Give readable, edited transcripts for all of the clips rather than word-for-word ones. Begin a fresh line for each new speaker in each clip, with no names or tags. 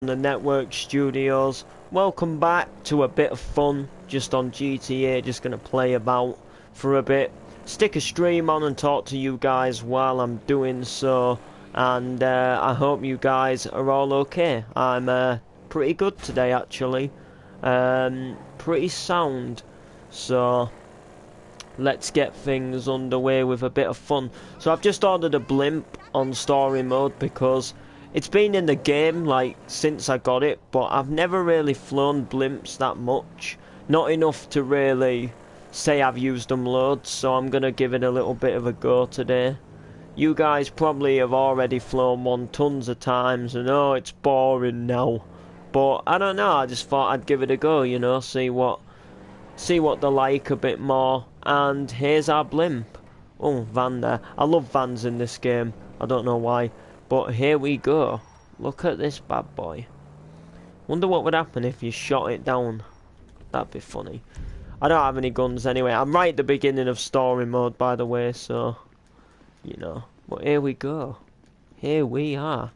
the Network Studios. Welcome back to a bit of fun just on GTA. Just gonna play about for a bit, stick a stream on and talk to you guys while I'm doing so, and I hope you guys are all okay. I'm pretty good today actually, pretty sound, so let's get things underway with a bit of fun. So I've just ordered a blimp on story mode because it's been in the game like since I got it, but I've never really flown blimps that much. Not enough to really say I've used them loads, so I'm gonna give it a little bit of a go today. You guys probably have already flown one tons of times and oh, it's boring now. But I don't know, I just thought I'd give it a go, you know, see what they're like a bit more. And here's our blimp. Oh, van there. I love vans in this game. I don't know why. But here we go. Look at this bad boy. Wonder what would happen if you shot it down. That'd be funny. I don't have any guns anyway. I'm right at the beginning of story mode, by the way, so you know. But here we go. Here we are.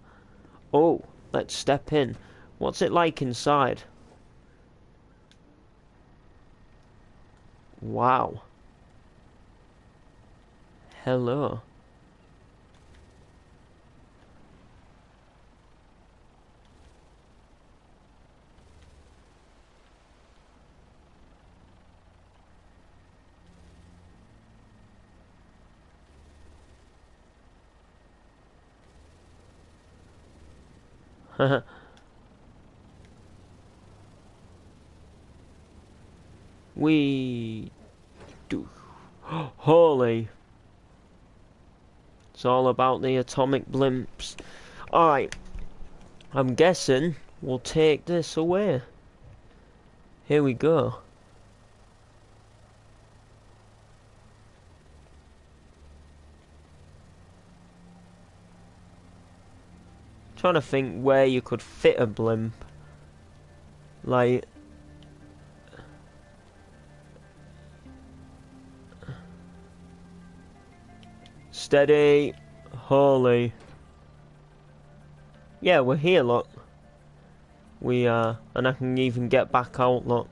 Oh, let's step in. What's it like inside? Wow. Hello. We do. Holy. It's all about the atomic blimps. Alright. I'm guessing we'll take this away. Here we go. Trying to think where you could fit a blimp. Like, steady. Holy. Yeah, we're here, look. We are, and I can even get back out, look.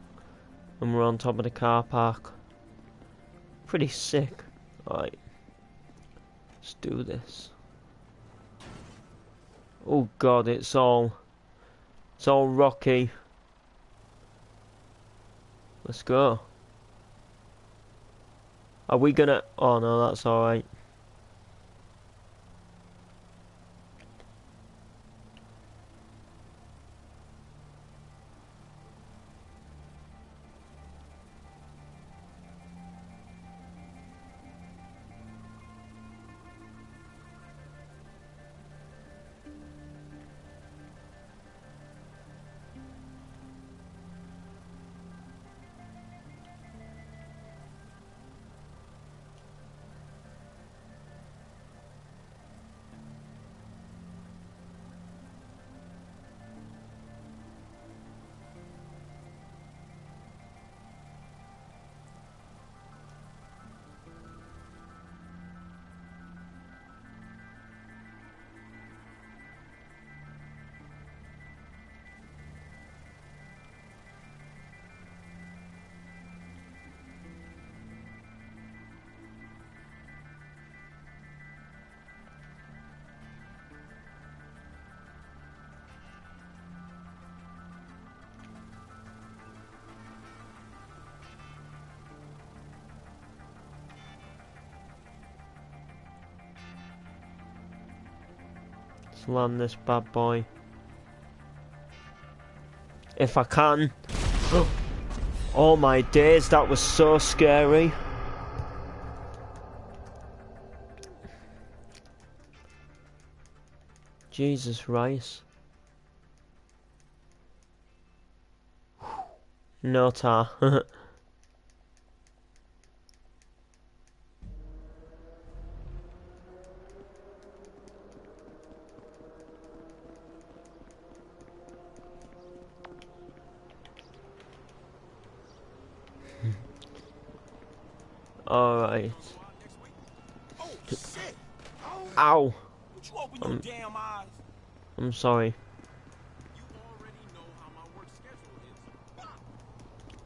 And we're on top of the car park. Pretty sick. Alright. Let's do this. Oh god, it's all rocky. Let's go. Are we gonna... Oh no, that's alright. Let's land this bad boy. If I can. Oh my days, that was so scary. Jesus Christ. No tar. Alright. Ow! I'm sorry.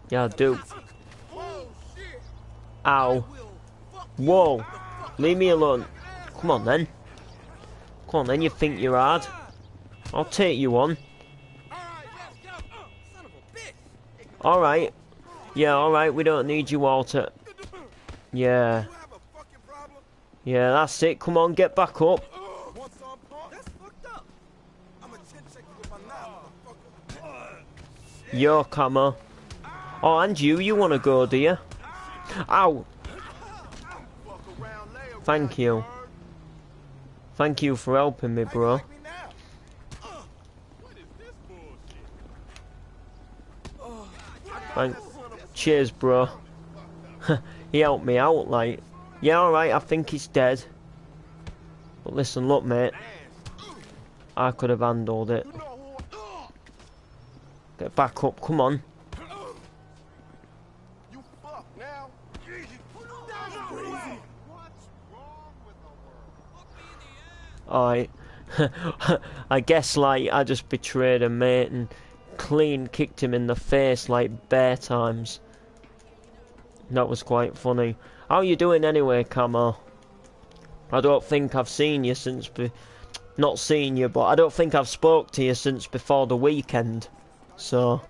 Yeah, I do. Ow. Whoa. Leave me alone. Come on then. Come on then, you think you're hard? I'll take you on. Alright. Yeah, alright, we don't need you all to... Yeah. Yeah, that's it. Come on, get back up. Yo, Camo. Oh, and you want to go, do you? Ow. Thank you. Thank you for helping me, bro. Cheers, bro. He helped me out, like. Yeah, alright, I think he's dead. But listen, look, mate. I could have handled it. Get back up, come on. Alright. I guess, like, I just betrayed a mate and clean kicked him in the face, like, bare times. That was quite funny. How you doing anyway, Camo? I don't think I've seen you since... Not seen you, but I don't think I've spoke to you since before the weekend. So...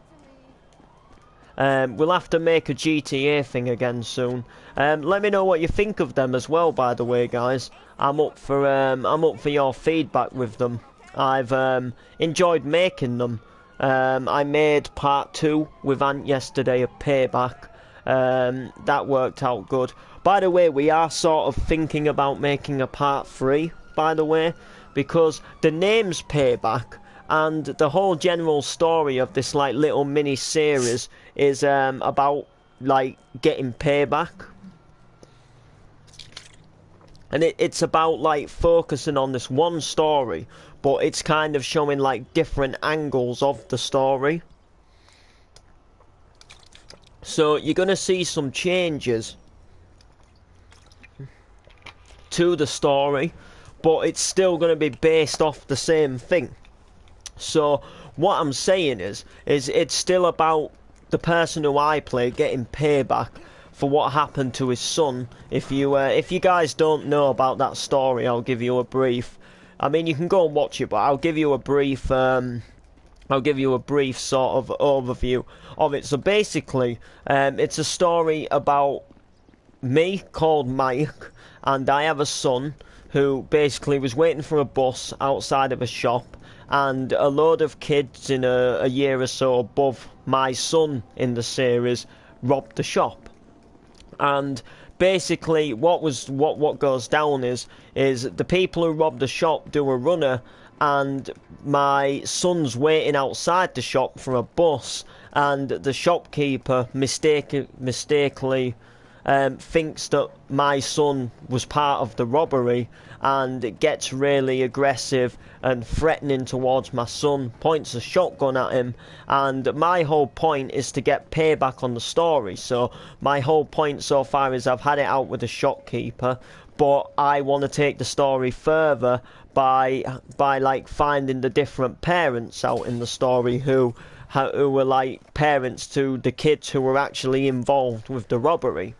we'll have to make a GTA thing again soon. Let me know what you think of them as well, by the way, guys. I'm up for your feedback with them. I've enjoyed making them. I made part 2 with Ant yesterday, a payback. That worked out good. By the way, we are sort of thinking about making a part 3, by the way, because the name's Payback, and the whole general story of this like little mini series is about like getting payback. And it's about like focusing on this one story, but it's kind of showing like different angles of the story. So you're going to see some changes to the story, but it's still going to be based off the same thing. So what I'm saying is it's still about the person who I play getting payback for what happened to his son. If you guys don't know about that story, I'll give you a brief. I mean, you can go and watch it, but I'll give you a brief. I'll give you a brief sort of overview of it. So basically, it's a story about me called Mike, and I have a son who basically was waiting for a bus outside of a shop, and a load of kids in a year or so above my son in the series robbed the shop. And basically what goes down is the people who robbed the shop do a runner, and my son's waiting outside the shop for a bus, and the shopkeeper mistakenly thinks that my son was part of the robbery, and gets really aggressive and threatening towards my son, points a shotgun at him, and my whole point is to get payback on the story. So my whole point so far is I've had it out with the shopkeeper, but I want to take the story further by like finding the different parents out in the story who were like parents to the kids who were actually involved with the robbery.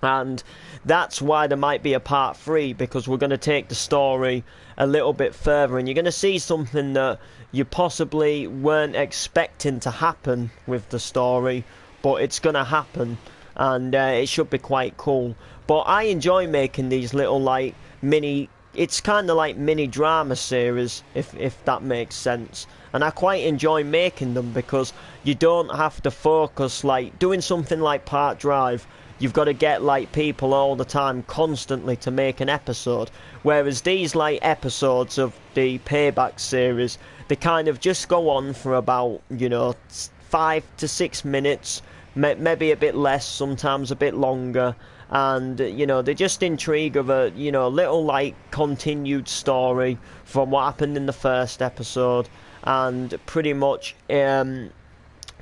And that's why there might be a part 3, because we're going to take the story a little bit further, and you're going to see something that you possibly weren't expecting to happen with the story, but it's going to happen, and it should be quite cool. But I enjoy making these little like mini, it's kind of like mini drama series, if that makes sense. And I quite enjoy making them because you don't have to focus, like doing something like Park Drive. You've got to get like people all the time constantly to make an episode, whereas these like episodes of the Payback series, they kind of just go on for about 5 to 6 minutes, maybe a bit less, sometimes a bit longer, and they just intrigue of a little like continued story from what happened in the first episode, and pretty much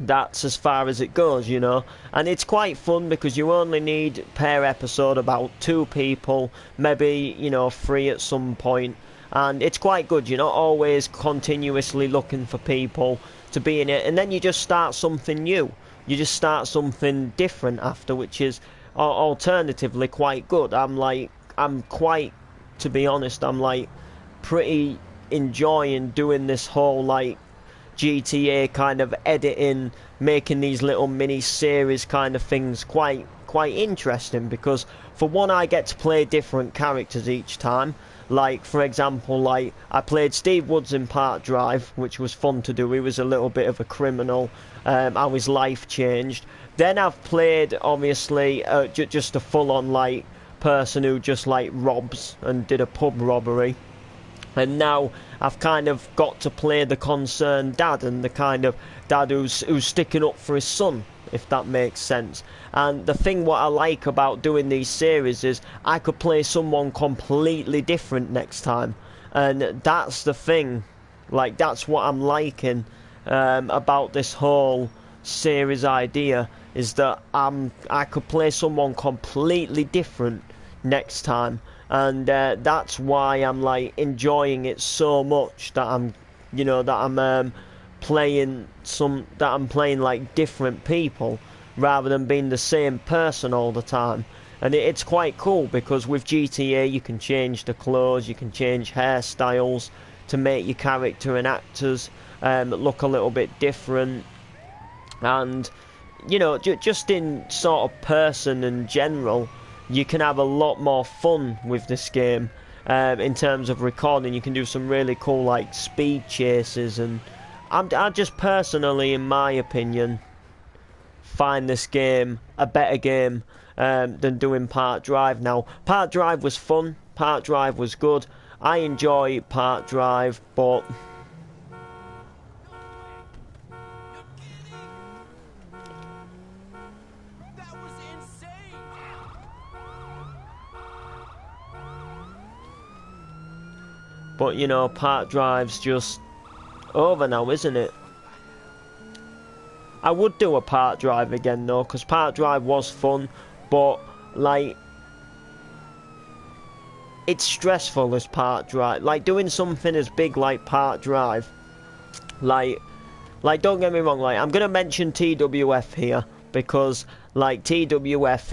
that's as far as it goes, and it's quite fun because you only need per episode about 2 people, maybe 3 at some point, and it's quite good. You're not always continuously looking for people to be in it, and then you just start something new. You just start something different after, which is alternatively quite good. I'm quite, to be honest, I'm like pretty enjoying doing this whole like GTA kind of editing, making these little mini series kind of things quite interesting, because for one, I get to play different characters each time. Like, for example, like I played Steve Woods in Park Drive, which was fun to do. He was a little bit of a criminal, how his life changed. Then I've played, obviously, just a full-on like person who just like robs and did a pub robbery. And now I've kind of got to play the concerned dad, and the kind of dad who's sticking up for his son, if that makes sense. And the thing what I like about doing these series is I could play someone completely different next time, and that's the thing. Like, that's what I'm liking about this whole series idea, is that I could play someone completely different next time. And that's why I'm like enjoying it so much, that I'm playing like different people rather than being the same person all the time. And it's quite cool, because with GTA you can change the clothes, you can change hairstyles to make your character and actors look a little bit different. And you know, just in sort of person in general, you can have a lot more fun with this game. In terms of recording, you can do some really cool like speed chases, and I just personally, in my opinion, find this game a better game than doing Park Drive. Now, Park Drive was fun, Park Drive was good, I enjoy Park Drive, but you know, Park Drive's just over now, isn't it? I would do a Park Drive again though, because Park Drive was fun, but like, it's stressful as Park Drive. Like, doing something as big like Park Drive, like don't get me wrong, like, I'm gonna mention TWF here, because like TWF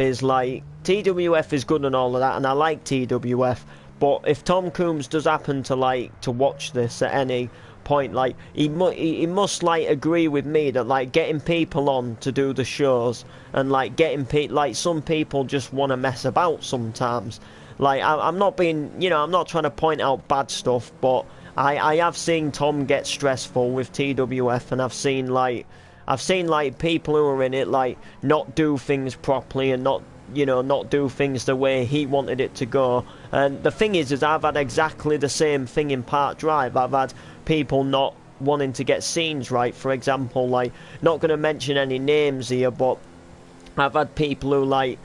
is good and all of that, and I like TWF. But if Tom Coombs does happen to like to watch this at any point, like he must like agree with me that like getting people on to do the shows, and like getting like some people just want to mess about sometimes. Like, I'm not being, you know, I'm not trying to point out bad stuff, but I have seen Tom get stressful with TWF, and I've seen like people who are in it like not do things properly, and not do things the way he wanted it to go. And the thing is I've had exactly the same thing in Park Drive. I've had people not wanting to get scenes right. For example, like, not going to mention any names here, but I've had people who like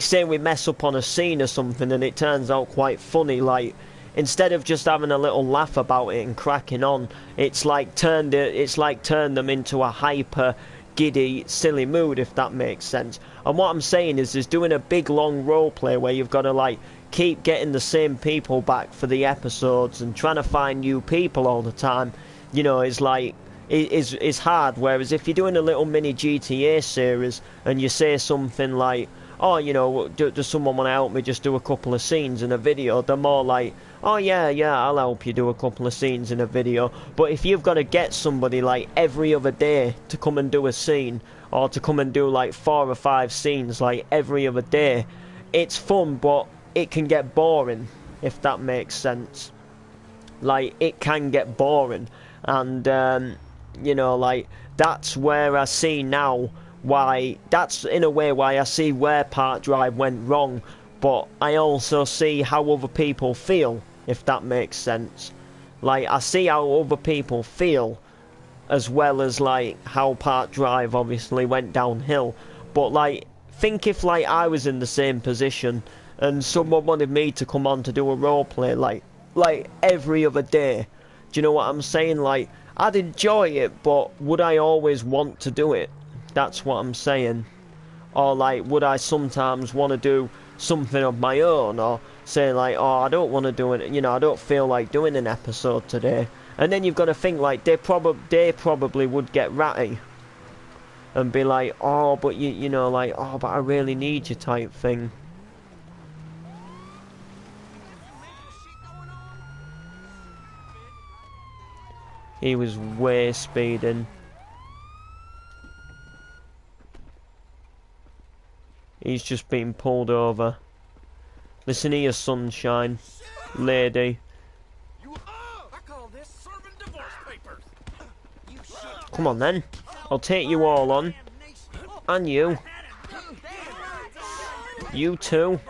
say we mess up on a scene or something, and it turns out quite funny. Like, instead of just having a little laugh about it and cracking on, it's like turned them into a hyper giddy, silly mood, if that makes sense. And what I'm saying is doing a big long role play where you've got to like keep getting the same people back for the episodes, and trying to find new people all the time, you know, is like is hard. Whereas if you're doing a little mini GTA series and you say something like, oh, you know, does someone want to help me just do a couple of scenes in a video, they're more like, oh yeah, I'll help you do a couple of scenes in a video. But if you've got to get somebody like every other day to come and do a scene, or to come and do like 4 or 5 scenes like every other day, it's fun, but it can get boring, if that makes sense. Like, it can get boring. And you know, like, that's where I see now why, that's in a way why I see where Park Drive went wrong, but I also see how other people feel, if that makes sense. Like, I see how other people feel, as well as like how Park Drive obviously went downhill. But like, think if like I was in the same position and someone wanted me to come on to do a roleplay like every other day, do you know what I'm saying? Like, I'd enjoy it, but would I always want to do it? That's what I'm saying. Or like, would I sometimes want to do something of my own, or say like, oh, I don't want to do it, you know, I don't feel like doing an episode today, And then you've got to think, like, they probably would get ratty and be like, oh, but you know, like, oh, but I really need you type thing. He was way speeding. He's just been pulled over. Listen here, sunshine, lady. Come on then. I'll take you all on. And you. You too.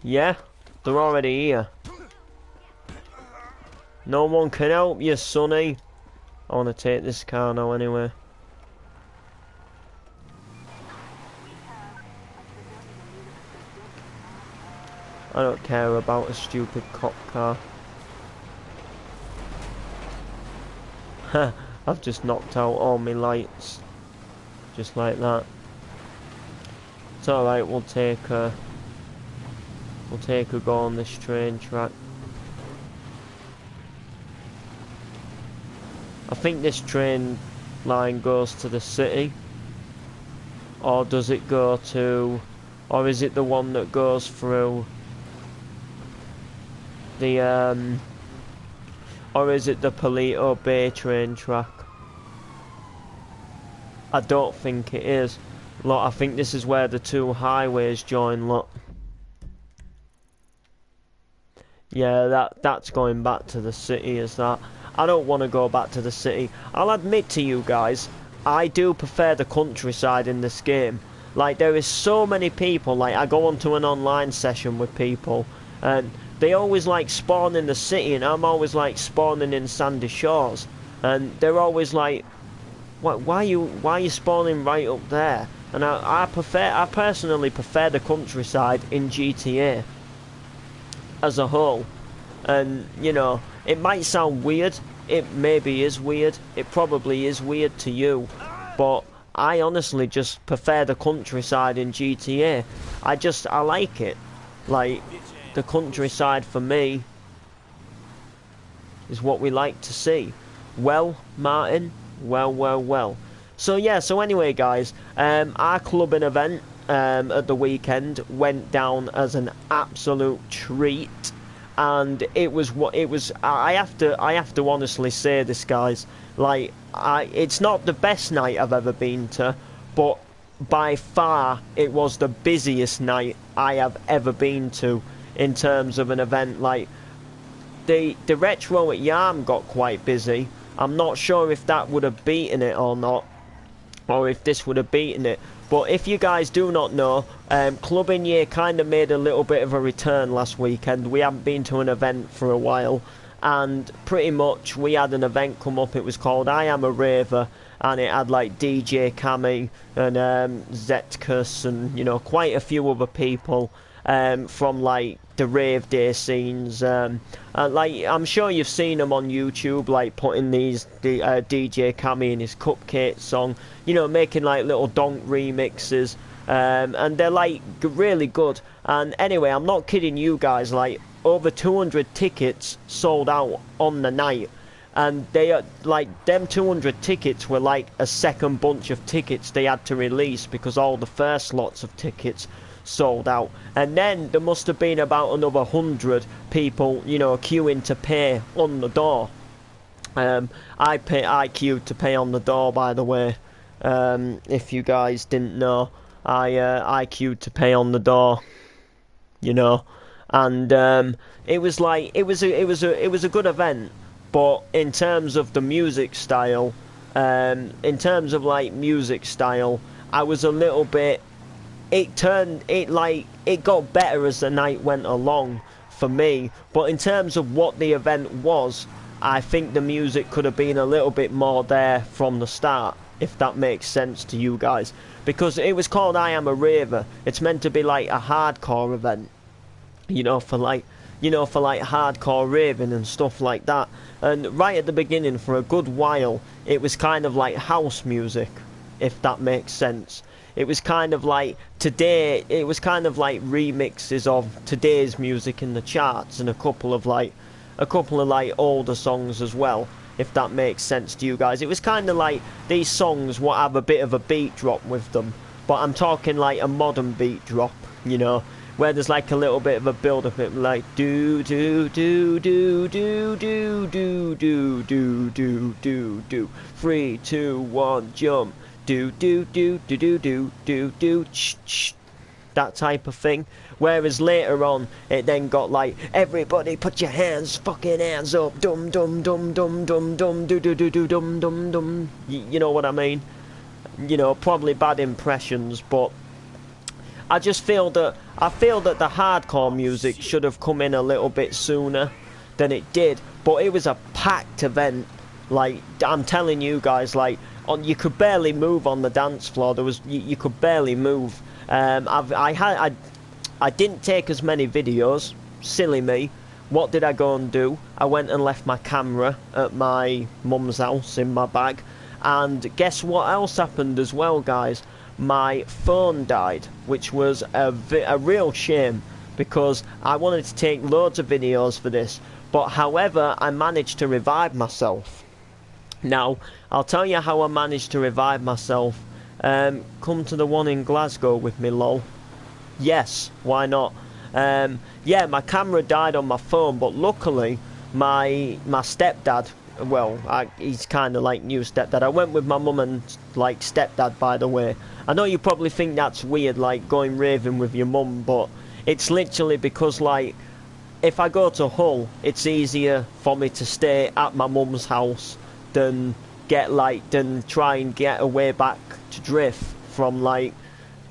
Yeah, they're already here. No one can help you, Sonny. I want to take this car now anyway. I don't care about a stupid cop car. I've just knocked out all my lights. Just like that. It's alright, we'll take a go on this train track. I think this train line goes to the city. Or does it go to... Or is it the one that goes through the or is it the Paleto Bay train track? I don't think it is. Look, I think this is where the two highways join, look. Yeah, that's going back to the city, is that? I don't want to go back to the city. I'll admit to you guys, I do prefer the countryside in this game. Like, there is so many people, like, I go onto an online session with people, and they always like spawn in the city, and I'm always like spawning in Sandy Shores, and they're always like, why are you spawning right up there? And I personally prefer the countryside in GTA as a whole. And you know, it might sound weird, it maybe is weird, it probably is weird to you, but I honestly just prefer the countryside in GTA. I like it. Like, the countryside for me is what we like to see. Well, Martin, well. So yeah, so anyway guys, our clubbing event at the weekend went down as an absolute treat, and it was what it was. I have to honestly say this, guys, like, it's not the best night I've ever been to, but by far it was the busiest night I have ever been to in terms of an event. Like, the retro at Yarm got quite busy. I'm not sure if that would have beaten it or not, or if this would have beaten it. But if you guys do not know, Clubbing Year kind of made a little bit of a return last weekend. We haven't been to an event for a while, and pretty much we had an event come up. It was called I Am a Raver, and it had like DJ Cammy and Zetkus and, you know, quite a few other people from like the rave day scenes. Like, I'm sure you've seen them on YouTube, like putting the DJ Cammy in his Cupcake song, you know, making like little donk remixes, and they're like really good. And anyway, I'm not kidding you guys, like over 200 tickets sold out on the night, and they are like, them 200 tickets were like a second bunch of tickets they had to release because all the first lots of tickets sold out. And then there must have been about another 100 people, you know, queuing to pay on the door. I queued to pay on the door, by the way. If you guys didn't know, I queued to pay on the door, you know. And it was like, it was a good event. But in terms of the music style, in terms of like music style, I was a little bit, it got better as the night went along for me. But in terms of what the event was, I think the music could have been a little bit more there from the start, if that makes sense to you guys. Because it was called I Am a Raver. It's meant to be like a hardcore event, you know, for like hardcore raving and stuff like that. And right at the beginning, for a good while, it was kind of like house music, if that makes sense. it was kind of like today, it was kind of like remixes of today's music in the charts, and a couple of like older songs as well, if that makes sense to you guys. It was kind of like these songs what have a bit of a beat drop with them, but I'm talking like a modern beat drop, you know, where there's like a little bit of a build up, it like do do do do do do do do do do do do 3 2 1 jump, do do do do do do do do ch, that type of thing. Whereas later on it then got like everybody put your fucking hands up, dum dum dum dum dum dum do do do do dum dum dum. You know what I mean? You know, probably bad impressions, but I just feel that the hardcore music should have come in a little bit sooner than it did. But it was a packed event. Like, I'm telling you guys, like, you could barely move on the dance floor. You could barely move. I didn't take as many videos. Silly me. What did I go and do? I went and left my camera at my mum's house in my bag. And guess what else happened as well, guys? My phone died, which was a real shame, because I wanted to take loads of videos for this. But however, I managed to revive myself. Now, I'll tell you how I managed to revive myself. Come to the one in Glasgow with me, lol. Yes, why not? Yeah, my camera died on my phone, but luckily my stepdad, well, he's kind of like new stepdad. I went with my mum and like stepdad, by the way. I know you probably think that's weird, like going raving with your mum, but it's literally because, like, if I go to Hull, it's easier for me to stay at my mum's house than try and get away back to Drift from like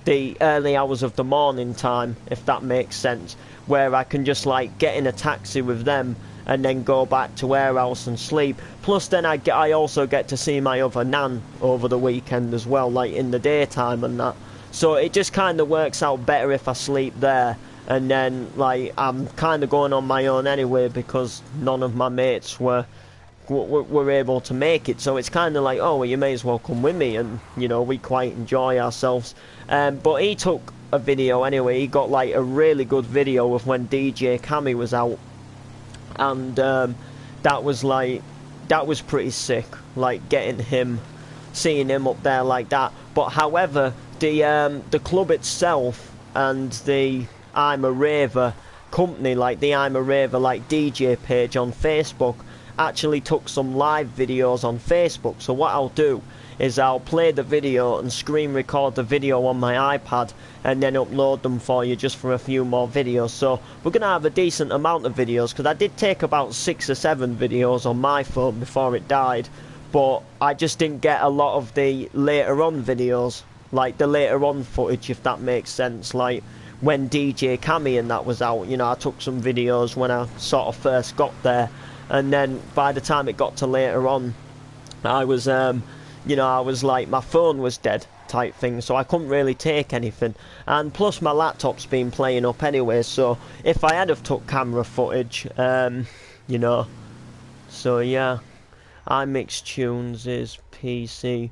the early hours of the morning time, if that makes sense, where I can just like get in a taxi with them and then go back to warehouse and sleep. Plus then I also get to see my other nan over the weekend as well, like in the daytime and that. So it just kind of works out better if I sleep there, and then like I'm kind of going on my own anyway, because none of my mates were able to make it. So it's kind of like, oh well, you may as well come with me, and you know, we quite enjoy ourselves. But he took a video anyway. He got like a really good video of when DJ Cammy was out, and that was pretty sick, like seeing him up there like that. But however, the club itself and the I'm a Raver company, like the I'm a Raver like DJ page on Facebook, actually took some live videos on Facebook. So what I'll do is I'll play the video and screen record the video on my iPad and then upload them for you just for a few more videos. So we're going to have a decent amount of videos, because I did take about 6 or 7 videos on my phone before it died, but I just didn't get a lot of the later on videos, like the later on footage, if that makes sense. Like when DJ Cammy and that was out, you know, I took some videos when I sort of first got there, and then by the time it got to later on, I was you know, I was like, my phone was dead type thing, so I couldn't really take anything. And plus my laptop's been playing up anyway, so if I had have took camera footage, you know. So yeah, iMix Tunes is PC,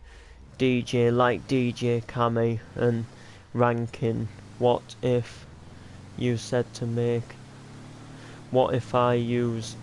DJ like DJ Cammy, and ranking. What if you said to make, what if I used,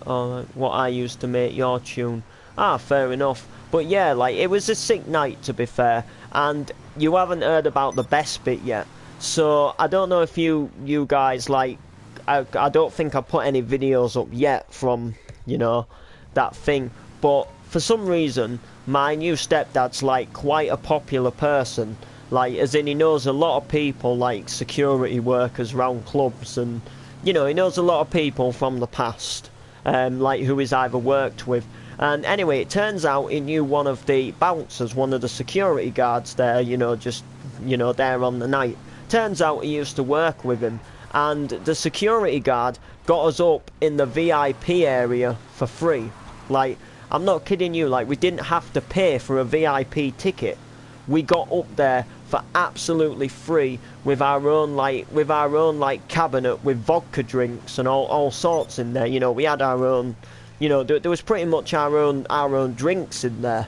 what I used to make your tune? Ah, fair enough. But yeah, like, it was a sick night, to be fair, and you haven't heard about the best bit yet. So I don't know if you guys, like, I don't think I put any videos up yet from, you know, that thing. But for some reason, my new stepdad's like quite a popular person, like, as in he knows a lot of people, like security workers around clubs, and you know, he knows a lot of people from the past, like who he's either worked with. And anyway, it turns out he knew one of the bouncers, one of the security guards there, you know, just, you know, there on the night. Turns out he used to work with him, and the security guard got us up in the VIP area for free. Like, I'm not kidding you, like, we didn't have to pay for a VIP ticket. We got up there for absolutely free with our own like cabinet with vodka drinks and all sorts in there. You know, we had our own, you know, there was pretty much our own drinks in there.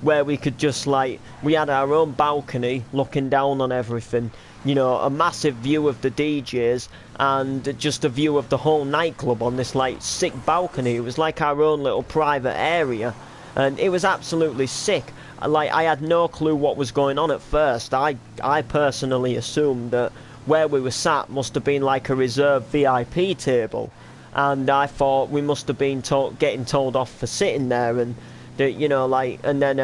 where we could just like, we had our own balcony looking down on everything, you know, a massive view of the DJs and just a view of the whole nightclub on this like sick balcony. It was like our own little private area, and it was absolutely sick. Like, I had no clue what was going on at first. I personally assumed that where we were sat must have been like a reserved VIP table, and I thought we must have been getting told off for sitting there, and you know, like, and then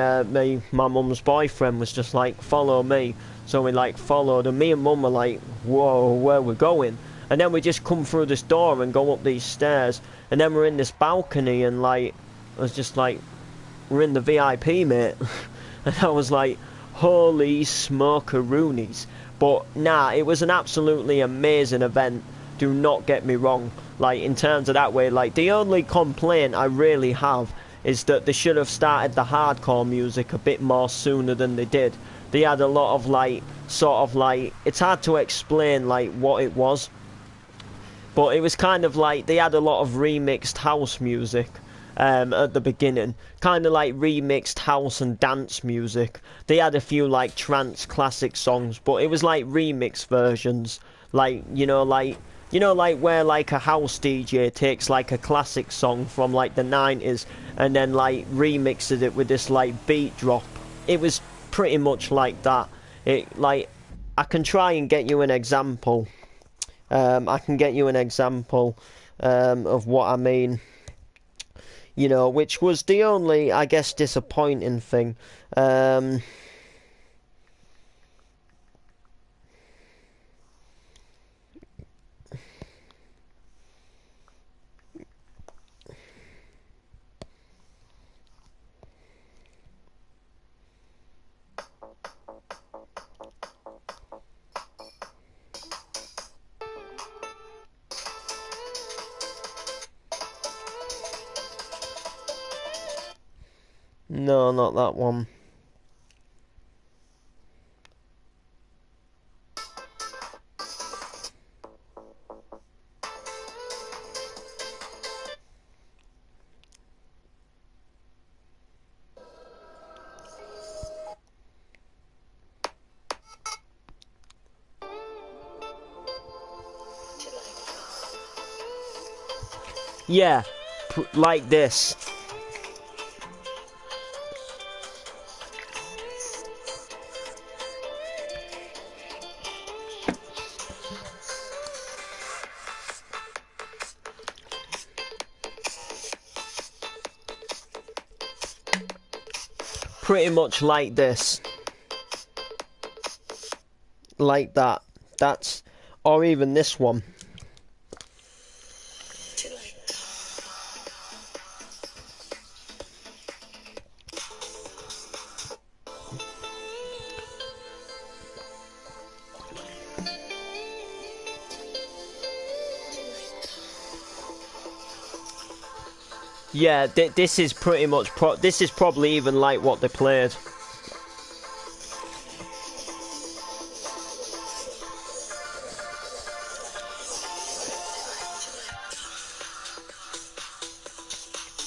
my mum's boyfriend was just like, follow me. So we like followed, and me and mum were like, whoa, where we're going? And then we just come through this door and go up these stairs, and then we're in this balcony, and like, I was just like, we're in the VIP, mate. And I was like, holy smokeroonies. But nah, it was an absolutely amazing event, do not get me wrong. Like, in terms of that way, like, the only complaint I really have is that they should have started the hardcore music a bit more sooner than they did. They had a lot of like, sort of like, it's hard to explain like what it was, but it was kind of like they had a lot of remixed house music at the beginning, kind of like remixed house and dance music. They had a few like trance classic songs, but it was like remix versions, like, you know, like where like a house DJ takes like a classic song from like the 90s and then like remixes it with this like beat drop. It was pretty much like that. It, like, I can try and get you an example. I can get you an example of what I mean. You know, which was the only, I guess, disappointing thing. No, not that one. Yeah, like this. Pretty much like this. Like that. That's, or even this one. Yeah, this is pretty much this is probably even like what they played.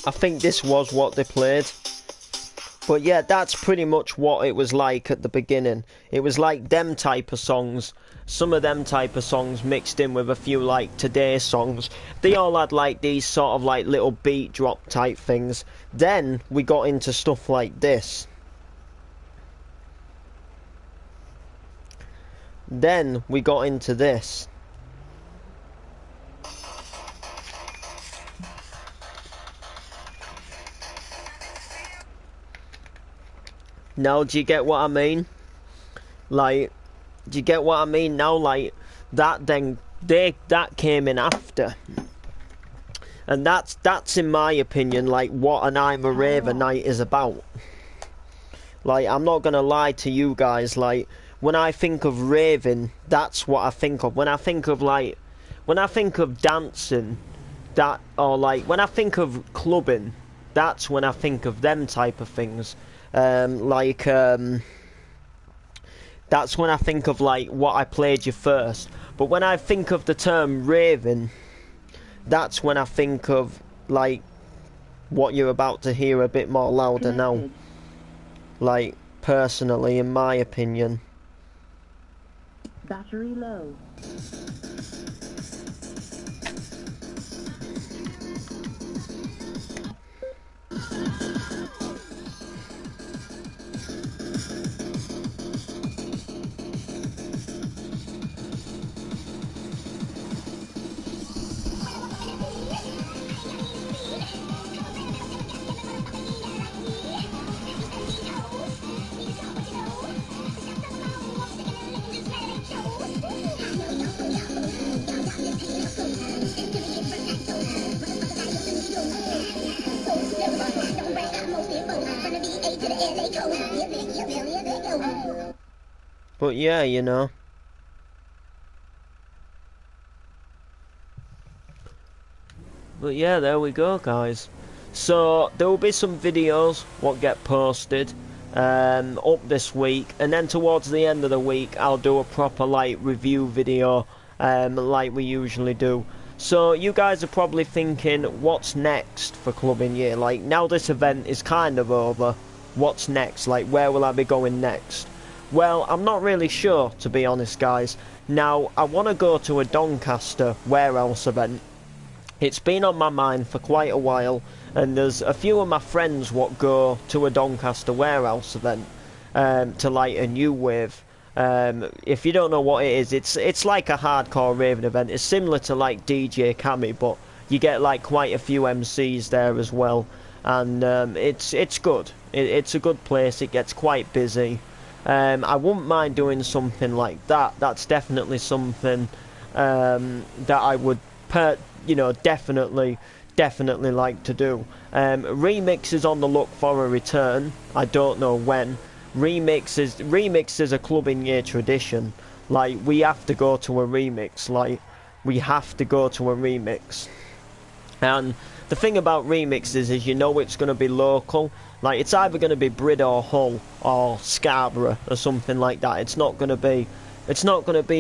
I think this was what they played. But yeah, that's pretty much what it was like at the beginning. It was like them type of songs. Some of them type of songs mixed in with a few like today's songs. They all had like these sort of like little beat drop type things. Then we got into stuff like this. Then we got into this. Now, do you get what I mean? Like, do you get what I mean now? Like, that then, that came in after. And that's in my opinion, like, what an I'm a Raver night is about. Like, I'm not gonna lie to you guys, like, when I think of raving, that's what I think of. When I think of, like, when I think of dancing, that, or, like, when I think of clubbing, that's when I think of them type of things. That's when I think of like what I played you first. But when I think of the term raving, that's when I think of like what you're about to hear a bit more louder now. like, personally, in my opinion.
Battery low.
But yeah, you know. But yeah, there we go, guys. So there will be some videos what get posted up this week, and then towards the end of the week I'll do a proper like review video like we usually do. So you guys are probably thinking, what's next for Clubbing Year? Like, now this event is kind of over, what's next? Like, where will I be going next? Well, I'm not really sure, to be honest, guys. Now, I want to go to a Doncaster warehouse event. It's been on my mind for quite a while, and there's a few of my friends what go to a Doncaster warehouse event to light a new wave. If you don't know what it is, it's like a hardcore raving event. It's similar to like DJ Cami, but you get like quite a few MCs there as well, and it's good. It's a good place. It gets quite busy. I wouldn't mind doing something like that. That's definitely something that I would definitely like to do. Remix is on the look for a return. I don't know when. Remix is a Clubbing Year tradition. Like, we have to go to a remix. Like, we have to go to a remix. And the thing about remixes is, you know, it's going to be local. Like, it's either going to be Brid or Hull or Scarborough or something like that. It's not going to be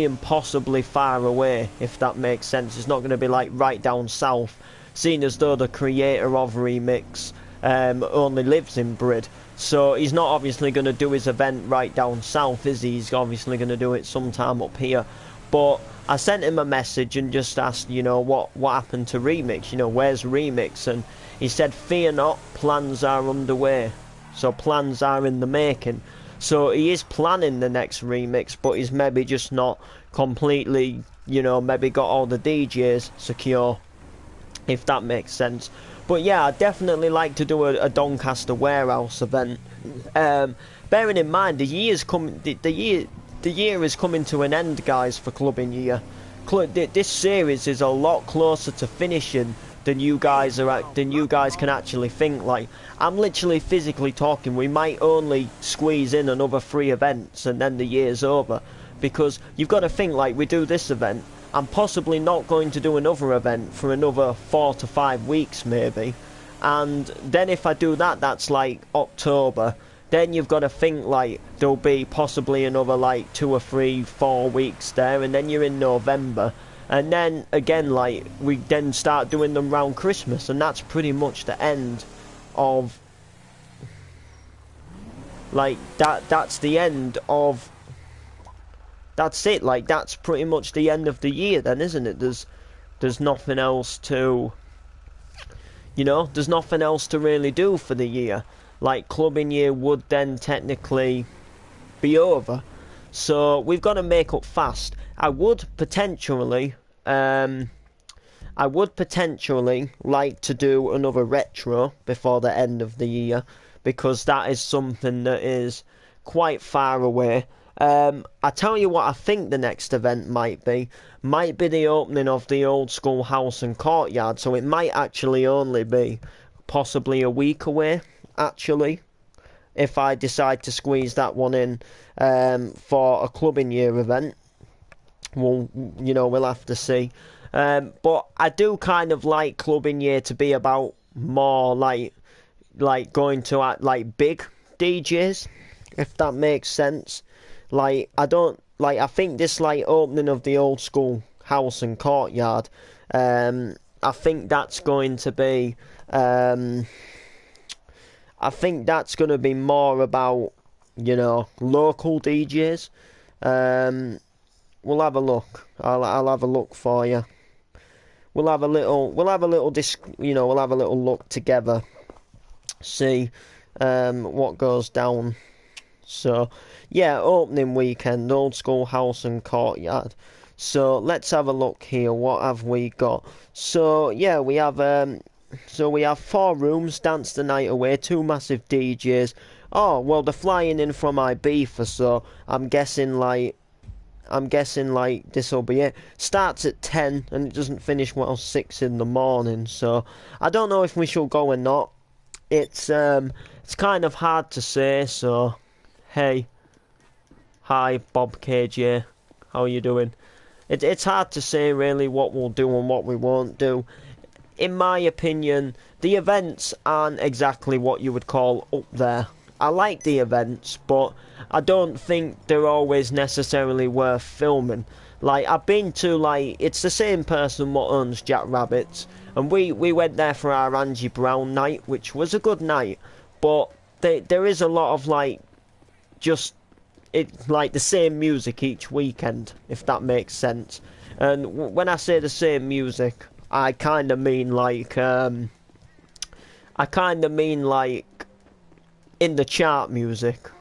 impossibly far away, if that makes sense. It's not going to be like right down south, seeing as though the creator of Remix only lives in Brid. So he's not obviously going to do his event right down south, is he? He's obviously going to do it sometime up here. But I sent him a message and just asked, you know, what happened to Remix? You know, where's Remix? And he said, fear not, plans are underway. So plans are in the making. So he is planning the next remix, but he's maybe just not completely, you know, maybe got all the DJs secure, if that makes sense. But yeah, I'd definitely like to do a Doncaster warehouse event. Bearing in mind the year is coming to an end, guys, for Clubbing Year. This series is a lot closer to finishing than you guys can actually think. Like, I'm literally physically talking, we might only squeeze in another 3 events and then the year's over, because you've got to think, like, we do this event, I'm possibly not going to do another event for another 4 to 5 weeks maybe, and then if I do that, that's like October. Then you've got to think, like, there'll be possibly another like 2 or 3, 4 weeks there, and then you're in November. And then again, like, we then start doing them round Christmas, and that's pretty much the end of, like, that's the end of, that's it. Like, that's pretty much the end of the year then, isn't it? There's nothing else to, you know, there's nothing else to really do for the year. Like, Clubbing Year would then technically be over. So we've got to make up fast. I would potentially like to do another retro before the end of the year, because that is something that is quite far away. I tell you what, I think the next event might be the opening of the Old School House and Courtyard, so it might actually only be possibly a week away, actually, if I decide to squeeze that one in for a Clubbing Year event. We'll have to see. But I do kind of like Clubbing Year to be about more like going to like big DJs, if that makes sense. Like, I think this like opening of the Old School House and Courtyard, I think that's going to be I think that's going to be more about, you know, local DJs. Um, we'll have a look. I'll have a look for you. We'll have a little we'll have a little look together. See what goes down. So yeah, opening weekend, Old School House and Courtyard. So let's have a look here. What have we got? So yeah, we have 4 rooms, dance the night away, 2 massive DJs. Oh well, they're flying in from Ibiza, so I'm guessing like this'll be it. Starts at 10 and it doesn't finish well 6 in the morning. So I don't know if we shall go or not. It's kind of hard to say. So hey, hi Bob KJ, how are you doing? It's hard to say really what we'll do and what we won't do. In my opinion, the events aren't exactly what you would call up there. I like the events, but I don't think they're always necessarily worth filming. Like, I've been to, like, it's the same person what owns Jack Rabbits, and we went there for our Angie Brown night, which was a good night, but there is a lot of, like, just, it's like the same music each weekend, if that makes sense. And when I say the same music, I kind of mean, like, in the chart music.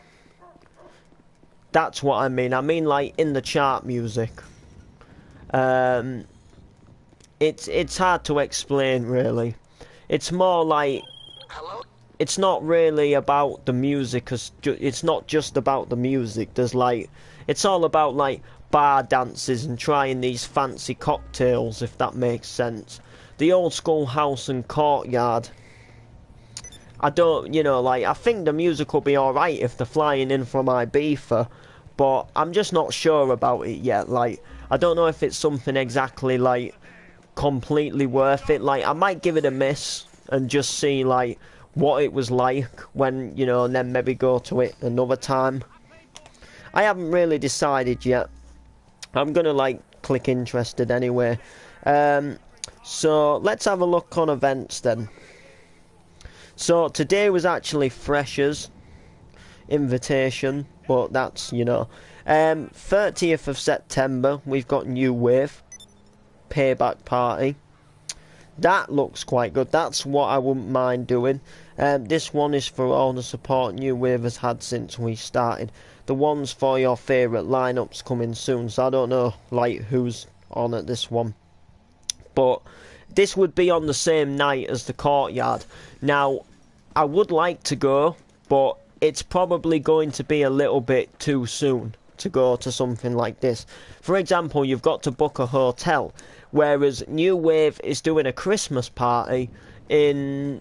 That's what I mean. I mean like in the chart music. It's hard to explain really. It's more like it's not really about the music, 'cause it's not just about the music. There's like it's all about like bar dances and trying these fancy cocktails, if that makes sense. The Old School House and Courtyard, I don't, you know, like, I think the music will be alright if they're flying in from Ibiza, but I'm just not sure about it yet. Like, I don't know if it's something exactly, like, completely worth it. Like, I might give it a miss and just see, like, what it was like when, you know, and then maybe go to it another time. I haven't really decided yet. I'm gonna, like, click interested anyway. So, let's have a look on events then. So today was actually Freshers invitation, but that's, you know, 30th of September we've got New Wave payback party. That looks quite good. That's what I wouldn't mind doing. This one is for all the support New Wave has had since we started. The ones for your favourite lineups coming soon, so I don't know like who's on at this one, but this would be on the same night as the Courtyard. Now, I would like to go, but it's probably going to be a little bit too soon to go to something like this. For example, you've got to book a hotel, whereas New Wave is doing a Christmas party in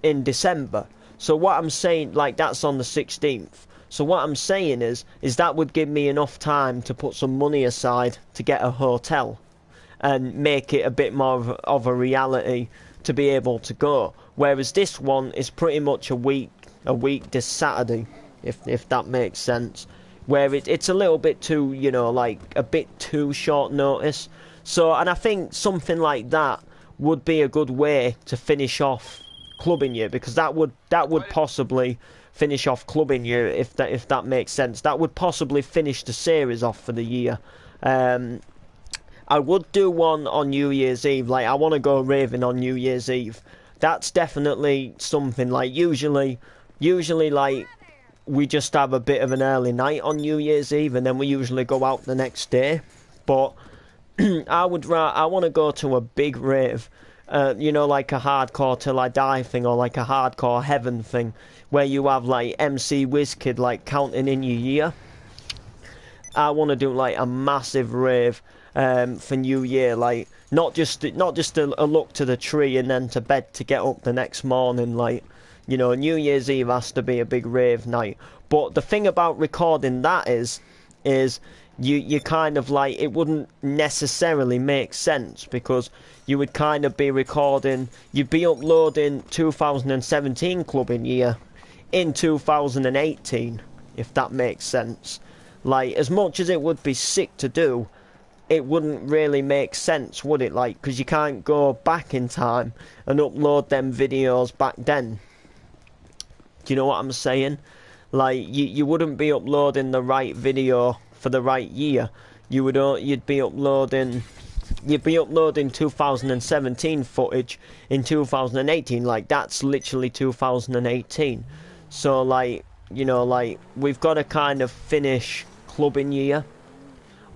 December. So what I'm saying, like, that's on the 16th. So what I'm saying is that would give me enough time to put some money aside to get a hotel and make it a bit more of a reality to be able to go. Whereas this one is pretty much a week this Saturday, if that makes sense. Where it's a little bit too, you know, like a bit too short notice. So, and I think something like that would be a good way to finish off Clubbing You, because that would possibly finish off Clubbing You, if that makes sense. That would possibly finish the series off for the year. I would do one on New Year's Eve. Like, I want to go raving on New Year's Eve. That's definitely something. Like, usually like, we just have a bit of an early night on New Year's Eve, and then we usually go out the next day. But I want to go to a big rave, you know, like a Hardcore Till I Die thing, or like a Hardcore Heaven thing, where you have like MC Wizkid like counting in your year. I want to do like a massive rave for New Year, like not just a look to the tree and then to bed to get up the next morning. Like, you know, New Year's Eve has to be a big rave night. But the thing about recording that is you kind of like, it wouldn't necessarily make sense, because you would kind of be recording, you'd be uploading 2017 Clubbing Year in 2018, if that makes sense. Like, as much as it would be sick to do, it wouldn't really make sense, would it? Like, because you can't go back in time and upload them videos back then. Do you know what I'm saying? Like, you wouldn't be uploading the right video for the right year. You'd be uploading 2017 footage in 2018. Like, that's literally 2018. So, like, you know, like, we've got to kind of finish clubbing year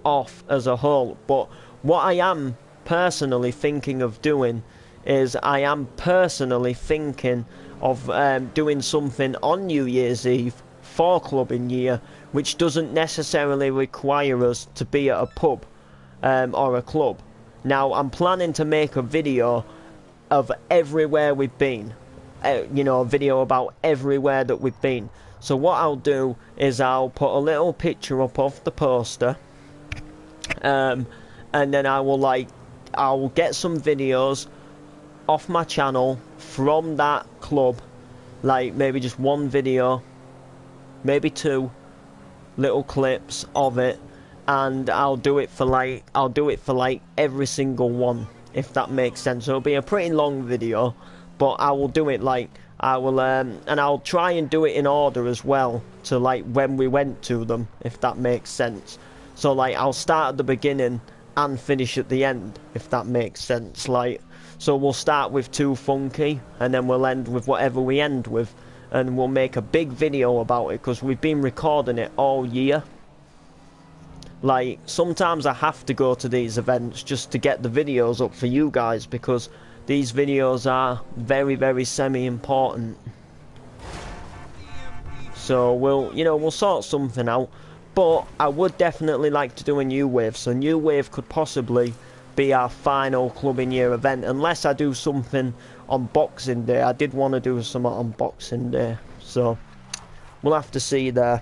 off as a whole. But what I am personally thinking of doing is I am personally thinking of doing something on New Year's Eve for clubbing year, which doesn't necessarily require us to be at a pub or a club. Now, I'm planning to make a video of everywhere we've been. You know, a video about everywhere that we've been. So what I'll do is I'll put a little picture up of the poster. And then I'll get some videos off my channel from that club. Like, maybe just one video, maybe two little clips of it, and I'll do it for like every single one, if that makes sense. It'll be a pretty long video, but I will do it like and I'll try and do it in order as well, to like when we went to them, if that makes sense. So like I'll start at the beginning and finish at the end, if that makes sense. Like, so we'll start with Too Funky, and then we'll end with whatever we end with, and we'll make a big video about it, because we've been recording it all year. Like, sometimes I have to go to these events just to get the videos up for you guys, because these videos are very, very semi-important. So we'll sort something out. But I would definitely like to do a New Wave, so New Wave could possibly be our final clubbing year event, unless I do something on Boxing Day. I did want to do something on Boxing Day, so we'll have to see there.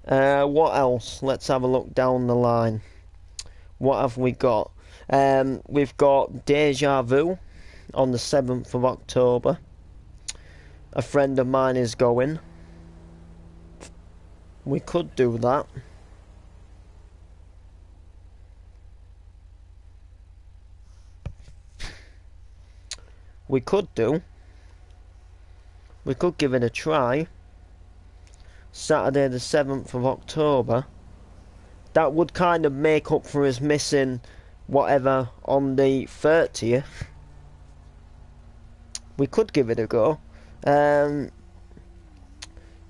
What else? Let's have a look down the line. What have we got? We've got Deja Vu on the 7th of October. A friend of mine is going. We could do that. We could give it a try. Saturday the 7th of October. That would kind of make up for us missing whatever on the 30th. We could give it a go.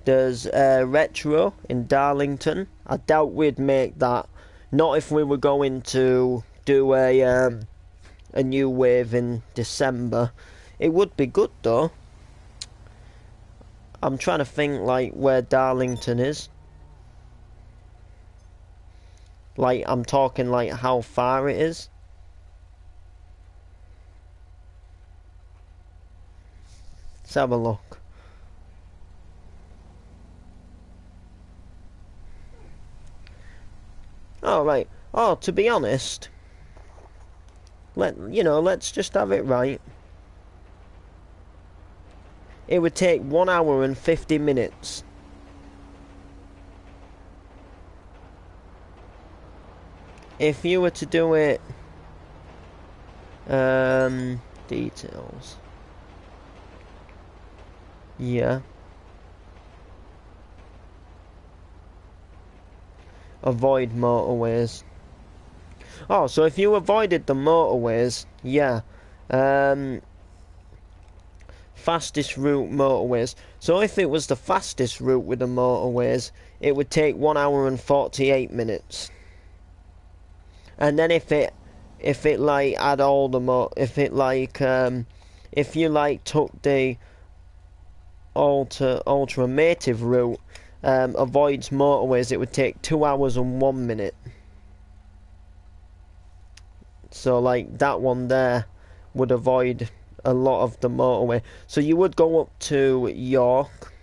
There's Retro in Darlington. I doubt we'd make that. Not if we were going to do a New Wave in December. It would be good though. I'm trying to think like where Darlington is. Like, I'm talking like how far it is. Let's have a look. Oh, right. Oh, to be honest, let's just have it right. It would take 1 hour and 50 minutes. If you were to do it, details. Yeah. Avoid motorways. Oh, so if you avoided the motorways, yeah. Fastest route motorways. So if it was the fastest route with the motorways, it would take 1 hour and 48 minutes. And then if it like had all the if you like took the alternative route, avoids motorways, it would take 2 hours and 1 minute. So like that one there would avoid a lot of the motorway. So you would go up to York.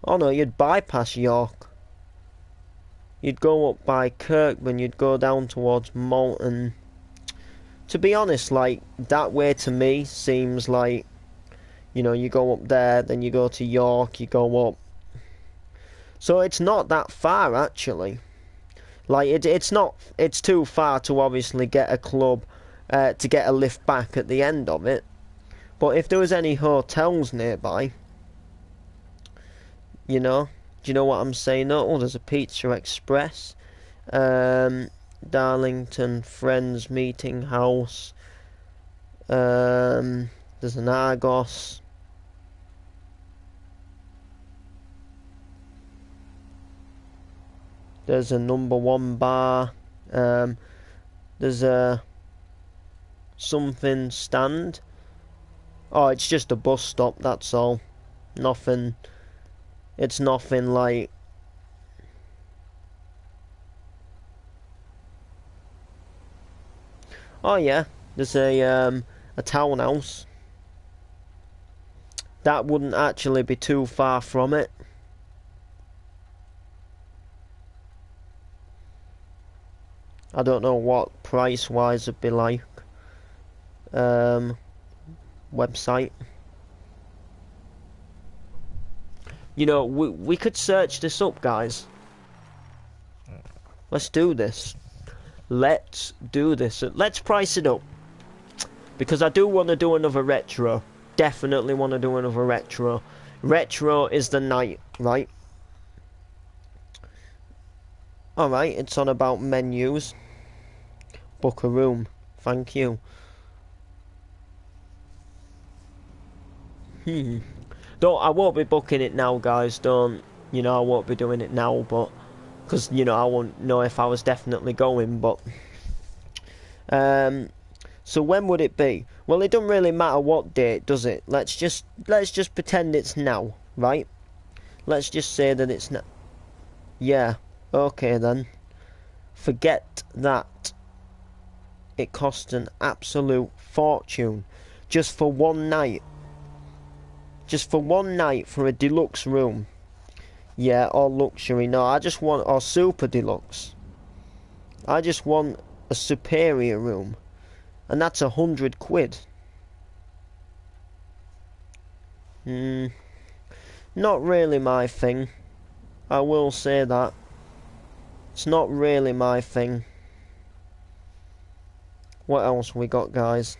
Oh no, you'd bypass York. You'd go up by Kirkman, you'd go down towards Malton. To be honest, like, that way to me seems like, you go up there, then you go to York, you go up. So it's not that far, actually. Like, it's too far to obviously get a club, to get a lift back at the end of it. But if there was any hotels nearby, you know, do you know what I'm saying? Oh, there's a Pizza Express, Darlington Friends Meeting House, there's an Argos. There's a Number One bar. There's a something stand. Oh, it's just a bus stop, that's all. Nothing. It's nothing like... Oh yeah, there's a townhouse. That wouldn't actually be too far from it. I don't know what price-wise it'd be like. Website. You know, we could search this up, guys. Let's do this. Let's do this. Let's price it up. Because I do want to do another retro. Definitely want to do another retro. Retro is the night, right? Alright, it's on about menus. Book a room. Thank you. Don't, I won't be booking it now, guys. Don't, you know, I won't be doing it now, but... Because, you know, I won't know if I was definitely going, but... So when would it be? Well, it doesn't really matter what date, does it? Let's just pretend it's now, right? Let's just say that it's now. Yeah, okay then. Forget that. It cost an absolute fortune just for one night. Just for one night for a deluxe room. Yeah, or luxury. No, I just want, or super deluxe. I just want a superior room. And that's £100. Not really my thing. I will say that. It's not really my thing. What else we got, guys?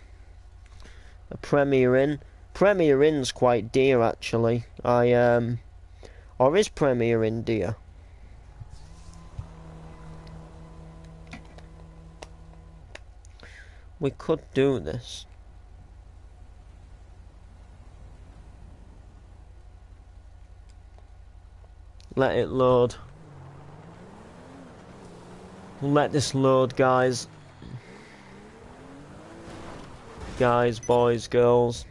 A Premier Inn. Premier Inn's quite dear, actually. Or is Premier Inn dear? We could do this. Let it load. Let this load, guys. Guys, boys, girls.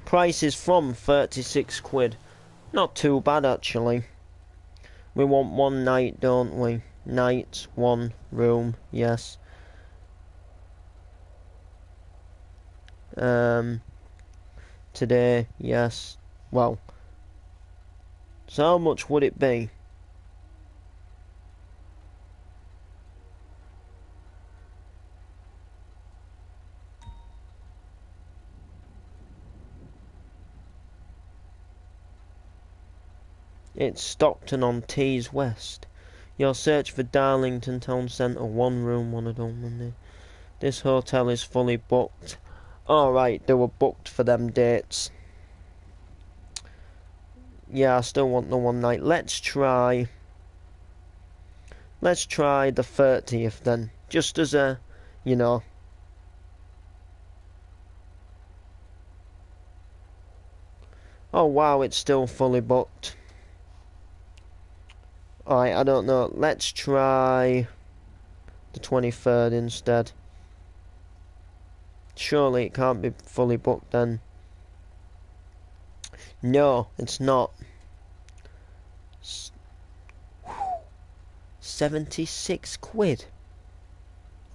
Price is from £36. Not too bad, actually. We want one night, don't we? Night, one room, yes. Today, yes. Well, so how much would it be? It's Stockton-on-Tees West. Your search for Darlington Town Centre, one room, one adult Monday. This hotel is fully booked. Alright, they were booked for them dates. Yeah, I still want the one night. Let's try the 30th then. Just as a, you know. Oh wow, it's still fully booked. Alright, I don't know. Let's try the 23rd instead. Surely it can't be fully booked then. No, it's not. 76 quid.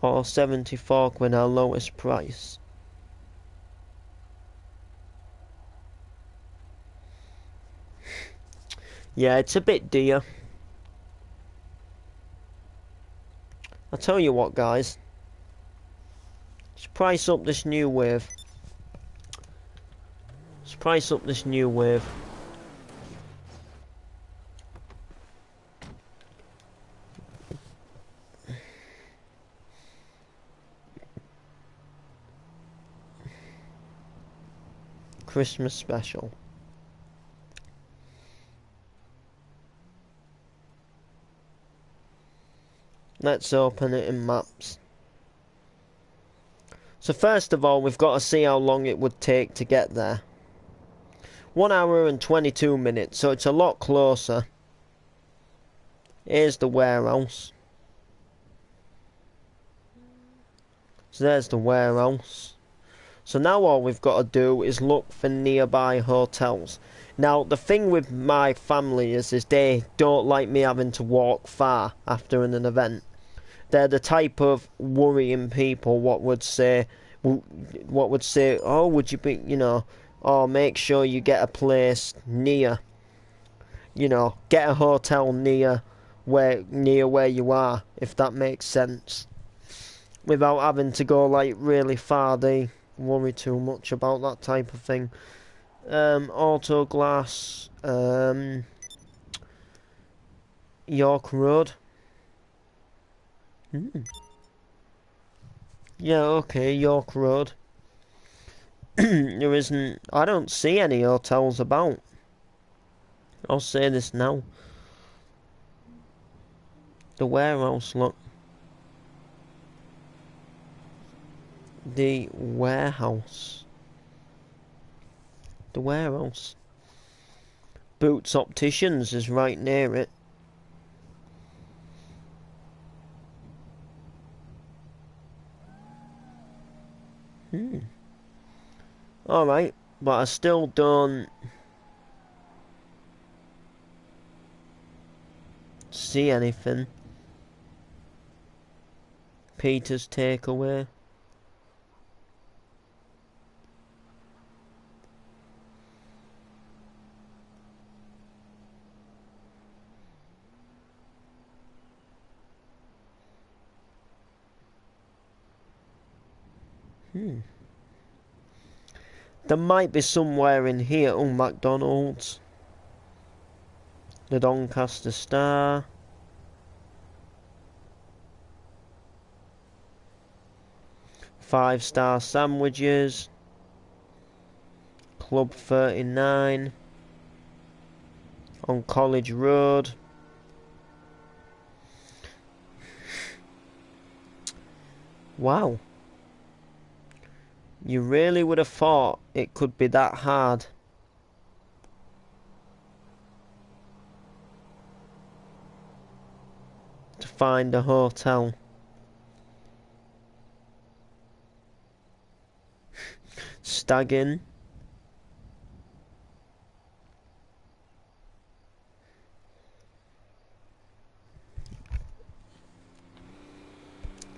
Or 74 quid, our lowest price. Yeah, it's a bit dear. I'll tell you what, guys. Let's price up this new wave. Let's price up this new wave. Christmas special. Let's open it in maps. So first of all, we've got to see how long it would take to get there. 1 hour and 22 minutes, so it's a lot closer. Here's the warehouse. So there's the warehouse. So now all we've got to do is look for nearby hotels. Now the thing with my family is they don't like me having to walk far after an event. They're the type of worrying people what would say, oh, would you be, oh, make sure you get a place near, get a hotel near where you are, if that makes sense. Without having to go like really far, they worry too much about that type of thing. Auto Glass, York Road. Yeah, okay, York Road. I don't see any hotels about. I'll say this now. The warehouse, look. The warehouse. The warehouse. Boots Opticians is right near it. Alright, but I still don't see anything. Peter's Takeaway. There might be somewhere in here. Oh, McDonald's. The Doncaster Star. Five-star sandwiches. Club 39. On College Road. Wow. You really would have thought it could be that hard. To find a hotel. Stag Inn.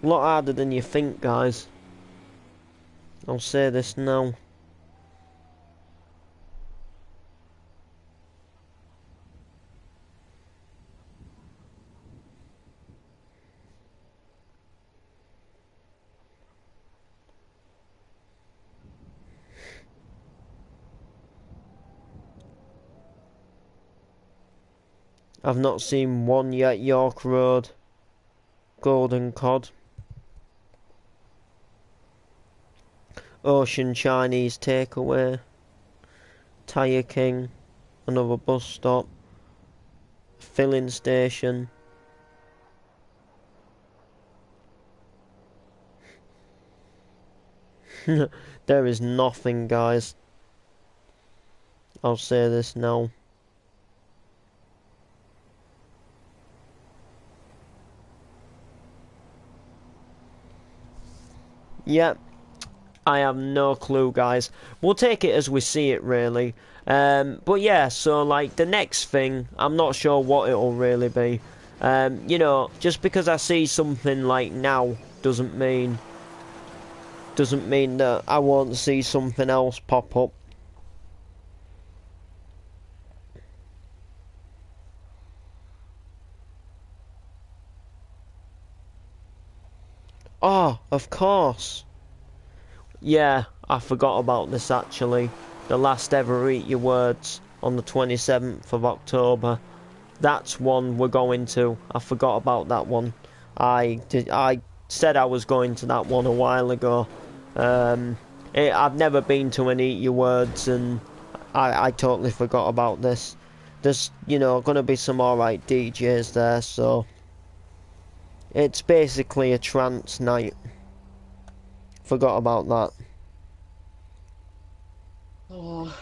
A lot harder than you think, guys. I'll say this now. I've not seen one yet. York Road. Golden Cod. Ocean Chinese Takeaway. Tyre King. Another bus stop. Filling station. There is nothing, guys. I'll say this now. Yep. I have no clue, guys. We'll take it as we see it, really. But yeah, so like the next thing, I'm not sure what it'll really be. Just because I see something like now doesn't mean that I won't see something else pop up. Oh, of course. Yeah, I forgot about this actually. The last ever Eat Your Words on the 27th of October. That's one we're going to. I forgot about that one. I said I was going to that one a while ago. I've never been to an Eat Your Words, and I totally forgot about this. There's, you know, gonna be some alright DJs there, so it's basically a trance night. Forgot about that.
Oh.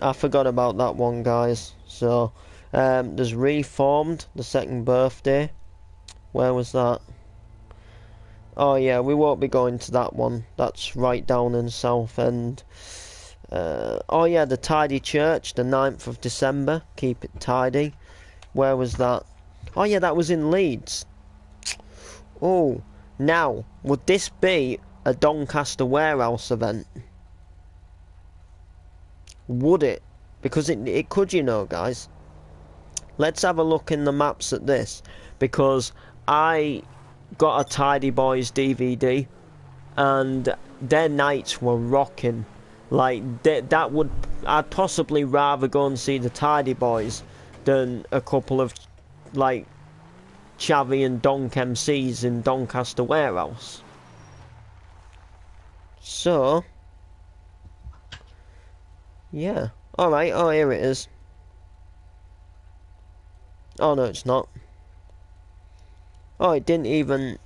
I forgot about that one, guys. So, there's Reformed, the second birthday. Where was that? Oh yeah, we won't be going to that one. That's right down in Southend. Oh yeah, the Tidy Church, the 9th of December. Keep it tidy. Where was that? Oh yeah, that was in Leeds. Oh, now, would this be a Doncaster Warehouse event? Would it? Because it could, you know, guys. Let's have a look in the maps at this. Because I got a Tidy Boys DVD, and their nights were rocking. Like, I'd possibly rather go and see the Tidy Boys than a couple of, like, Chavy and Donk MCs in Doncaster Warehouse. So, yeah. Alright, oh, here it is. Oh, no, it's not. Oh, it didn't even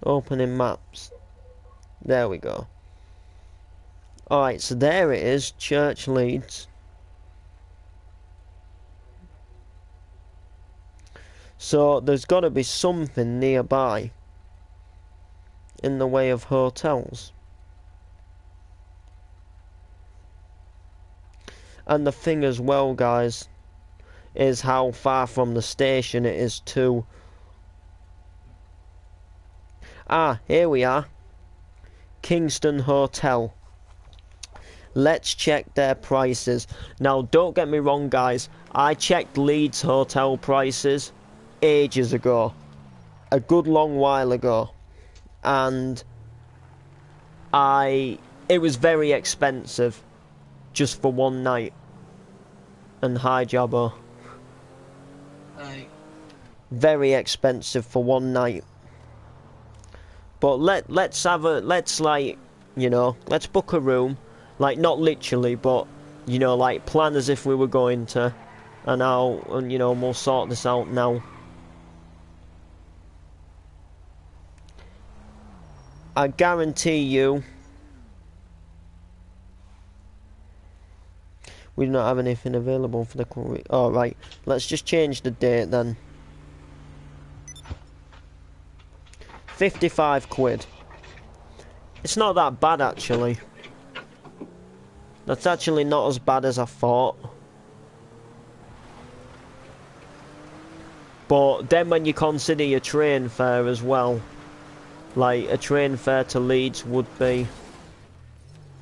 open in maps. There we go. Alright, so there it is, Church Leeds. So there's got to be something nearby in the way of hotels. And the thing as well, guys, is how far from the station it is to... Ah, here we are. Kingston Hotel. Let's check their prices. Now, don't get me wrong, guys. I checked Leeds hotel prices ages ago. A good long while ago. And it was very expensive. Just for one night. And hi, Jabbo.
Hi.
Very expensive for one night. But let's like, you know, let's book a room. Like, not literally, but, you know, like, plan as if we were going to. And you know, we'll sort this out now. I guarantee you we do not have anything available for the current week. Oh, right. Let's just change the date then. 55 quid. It's not that bad, actually. That's actually not as bad as I thought. But then when you consider your train fare as well, like a train fare to Leeds would be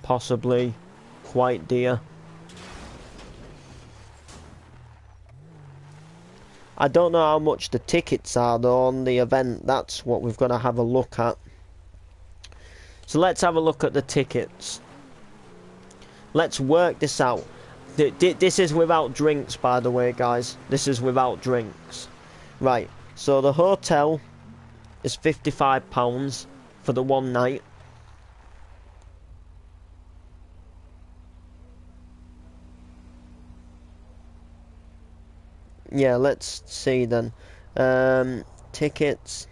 possibly quite dear. I don't know how much the tickets are though on the event. That's what we've got to have a look at. So let's have a look at the tickets. Let's work this out. This is without drinks, by the way, guys. This is without drinks. Right, so the hotel is £55 for the one night. Yeah, let's see then. Tickets.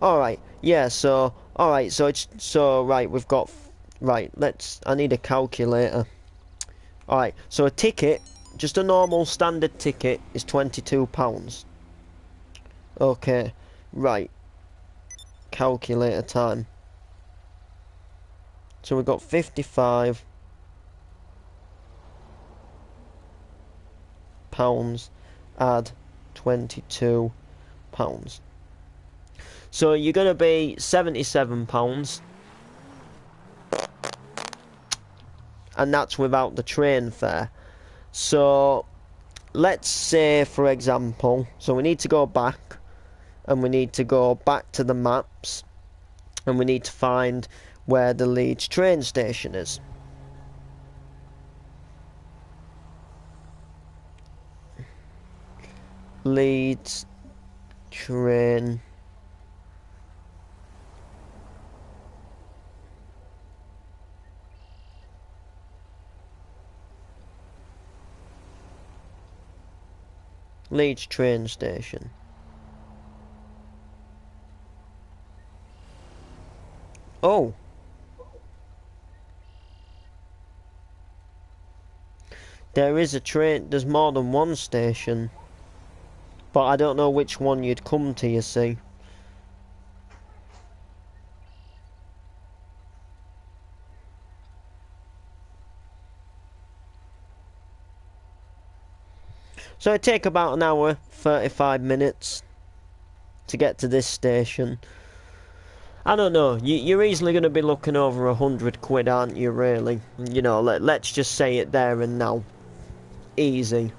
Alright, yeah, so, alright, so it's, so, right, we've got, right, I need a calculator. Alright, so a ticket, just a normal standard ticket, is £22. Okay, right. Calculator time. So we've got 55 pounds, add 22 pounds. So you're going to be £77. And that's without the train fare. So let's say, for example, so we need to go back, and we need to go back to the maps, and we need to find where the Leeds train station is. Leeds train Leeds train station. Oh. There is a train, there's more than one station. But I don't know which one you'd come to, you see. So it'd take about an hour, 35 minutes to get to this station. I don't know, you're easily going to be looking over 100 quid, aren't you, really? You know, let's just say it there and now. Easy.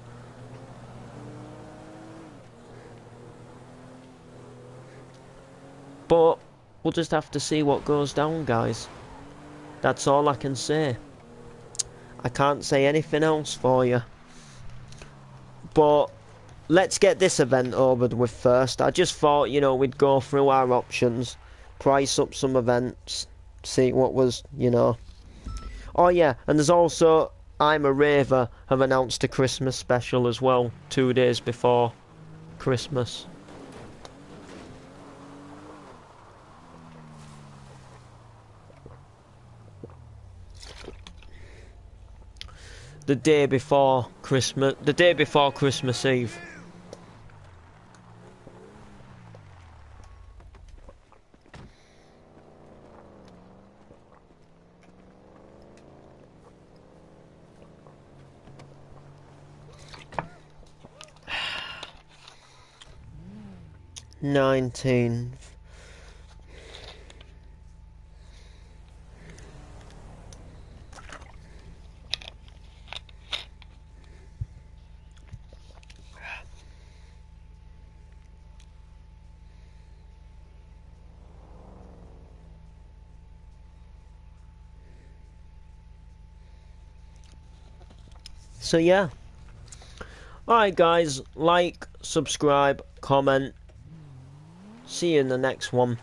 But we'll just have to see what goes down, guys. That's all I can say. I can't say anything else for you. But let's get this event over with first. I just thought, you know, we'd go through our options, price up some events, see what was, you know. Oh yeah, and there's also I'm a Raver have announced a Christmas special as well, 2 days before Christmas. The day before Christmas Eve. Nineteenth. So yeah. Alright guys, like, subscribe, comment. See you in the next one.